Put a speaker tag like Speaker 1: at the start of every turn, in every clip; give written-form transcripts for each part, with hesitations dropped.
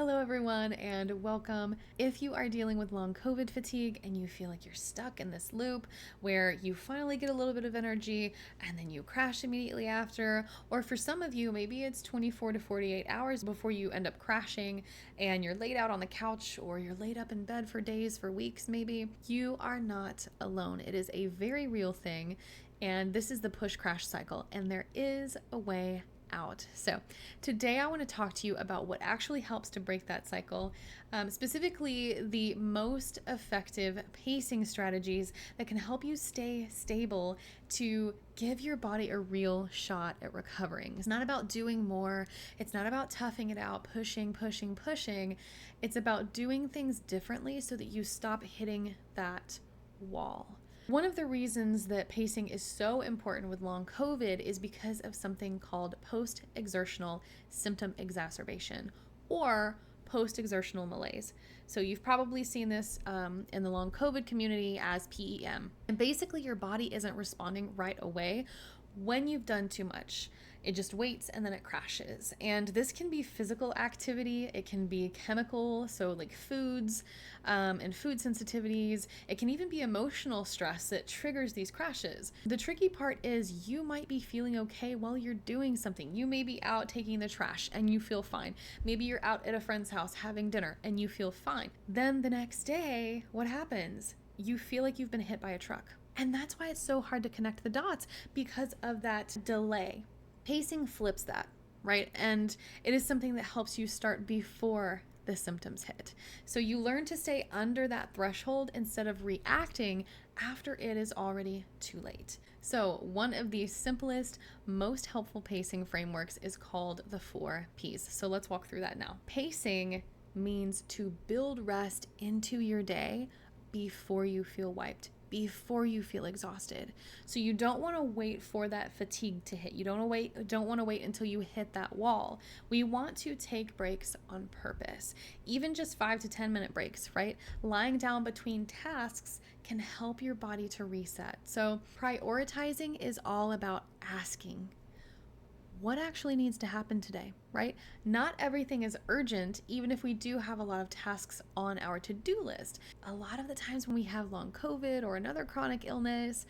Speaker 1: Hello, everyone, and welcome. If you are dealing with long COVID fatigue and you feel like you're stuck in this loop where you finally get a little bit of energy and then you crash immediately after, or for some of you, maybe it's 24 to 48 hours before you end up crashing and you're laid out on the couch or you're laid up in bed for days, for weeks, maybe, you are not alone. It is a very real thing, and this is the push crash cycle, and there is a way out. So today I want to talk to you about what actually helps to break that cycle, specifically the most effective pacing strategies that can help you stay stable to give your body a real shot at recovering. It's not about doing more. It's not about toughing it out, pushing. It's about doing things differently so that you stop hitting that wall. One of the reasons that pacing is so important with long COVID is because of something called post-exertional symptom exacerbation, or post-exertional malaise. So you've probably seen this in the long COVID community as PEM. And basically your body isn't responding right away when you've done too much. It just waits and then it crashes. And this can be physical activity. It can be chemical, so like foods and food sensitivities. It can even be emotional stress that triggers these crashes. The tricky part is you might be feeling okay while you're doing something. You may be out taking the trash and you feel fine. Maybe you're out at a friend's house having dinner and you feel fine. Then the next day, what happens? You feel like you've been hit by a truck. And that's why it's so hard to connect the dots, because of that delay. Pacing flips that, right? And it is something that helps you start before the symptoms hit. So you learn to stay under that threshold instead of reacting after it is already too late. So one of the simplest, most helpful pacing frameworks is called the 4 Ps. So let's walk through that now. Pacing means to build rest into your day before you feel wiped, before you feel exhausted. So you don't want to wait for that fatigue to hit. You don't want to wait until you hit that wall. We want to take breaks on purpose. Even just 5 to 10 minute breaks, right? Lying down between tasks can help your body to reset. So prioritizing is all about asking, what actually needs to happen today, right? Not everything is urgent, even if we do have a lot of tasks on our to-do list. A lot of the times when we have long COVID or another chronic illness,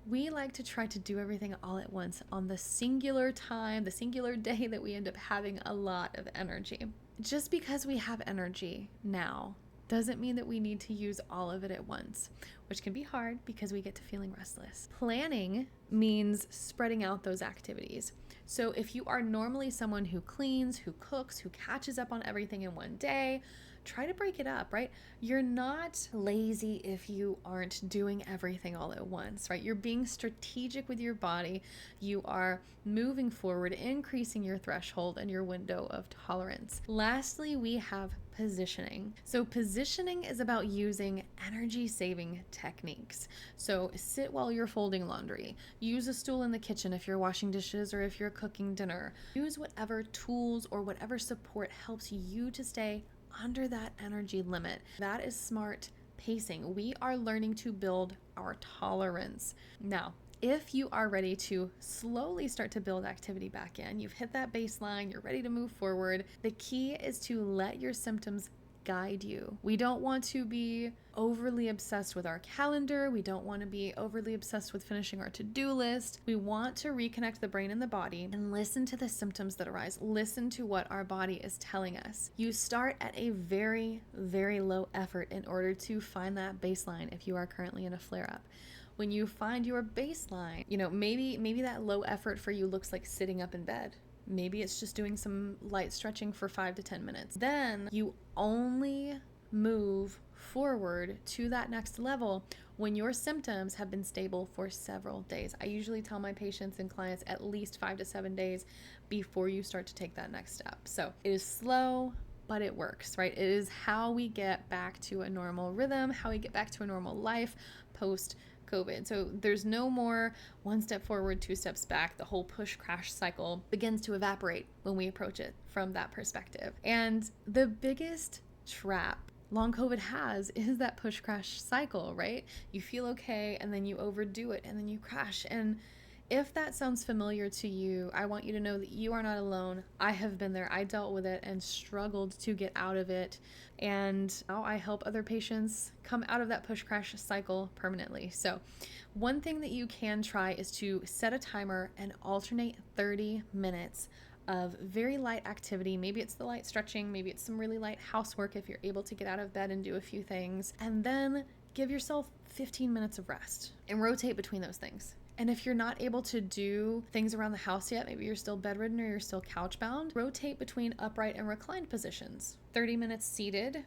Speaker 1: we like to try to do everything all at once on the singular time, the singular day that we end up having a lot of energy. Just because we have energy now doesn't mean that we need to use all of it at once, which can be hard because we get to feeling restless. Planning means spreading out those activities. So if you are normally someone who cleans, who cooks, who catches up on everything in one day, try to break it up, right? You're not lazy if you aren't doing everything all at once, right? You're being strategic with your body. You are moving forward, increasing your threshold and your window of tolerance. Lastly, we have positioning. So positioning is about using energy-saving techniques. So sit while you're folding laundry. Use a stool in the kitchen if you're washing dishes or if you're cooking dinner. Use whatever tools or whatever support helps you to stay under that energy limit. That is smart pacing. We are learning to build our tolerance. Now, if you are ready to slowly start to build activity back in, you've hit that baseline, you're ready to move forward, the key is to let your symptoms guide you. We don't want to be overly obsessed with our calendar. We don't want to be overly obsessed with finishing our to-do list. We want to reconnect the brain and the body and listen to the symptoms that arise. Listen to what our body is telling us. You start at a very, very low effort in order to find that baseline if you are currently in a flare-up. When you find your baseline, maybe that low effort for you looks like sitting up in bed. Maybe it's just doing some light stretching for 5 to 10 minutes. Then you only move forward to that next level when your symptoms have been stable for several days. I usually tell my patients and clients at least 5 to 7 days before you start to take that next step. So it is slow, but it works, right? It is how we get back to a normal rhythm, how we get back to a normal life post COVID. So there's no more 1 step forward, 2 steps back. The whole push crash cycle begins to evaporate when we approach it from that perspective. And the biggest trap long COVID has is that push crash cycle, right? You feel okay and then you overdo it and then you crash. And if that sounds familiar to you, I want you to know that you are not alone. I have been there. I dealt with it and struggled to get out of it. And now I help other patients come out of that push crash cycle permanently. So, one thing that you can try is to set a timer and alternate 30 minutes of very light activity. Maybe it's the light stretching, maybe it's some really light housework if you're able to get out of bed and do a few things. And then give yourself 15 minutes of rest and rotate between those things. And if you're not able to do things around the house yet, maybe you're still bedridden or you're still couch bound, rotate between upright and reclined positions. 30 minutes seated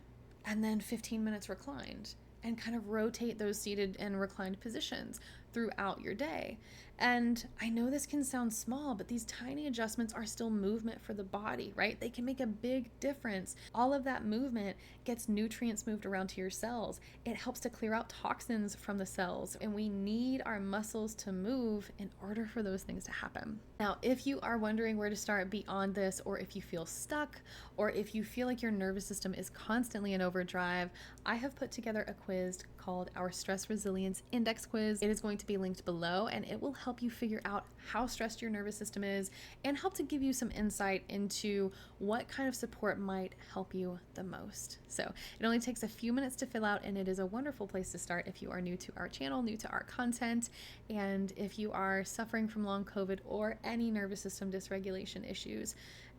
Speaker 1: and then 15 minutes reclined, and kind of rotate those seated and reclined positions throughout your day. And I know this can sound small, but these tiny adjustments are still movement for the body, right? They can make a big difference. All of that movement gets nutrients moved around to your cells. It helps to clear out toxins from the cells, and we need our muscles to move in order for those things to happen. Now, if you are wondering where to start beyond this, or if you feel stuck, or if you feel like your nervous system is constantly in overdrive, I have put together a quiz called our Stress Resilience Index Quiz. It is going to be linked below, and it will help you figure out how stressed your nervous system is and help to give you some insight into what kind of support might help you the most. So it only takes a few minutes to fill out, and it is a wonderful place to start if you are new to our channel, new to our content, and if you are suffering from long COVID or any nervous system dysregulation issues.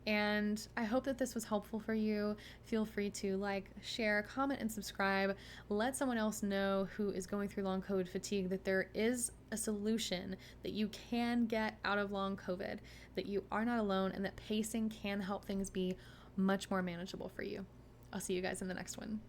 Speaker 1: And I hope that this was helpful for you. Feel free to like, share, comment, and subscribe. Let someone else know who is going through long COVID fatigue that there is a solution, that you can get out of long COVID, that you are not alone, and that pacing can help things be much more manageable for you. I'll see you guys in the next one.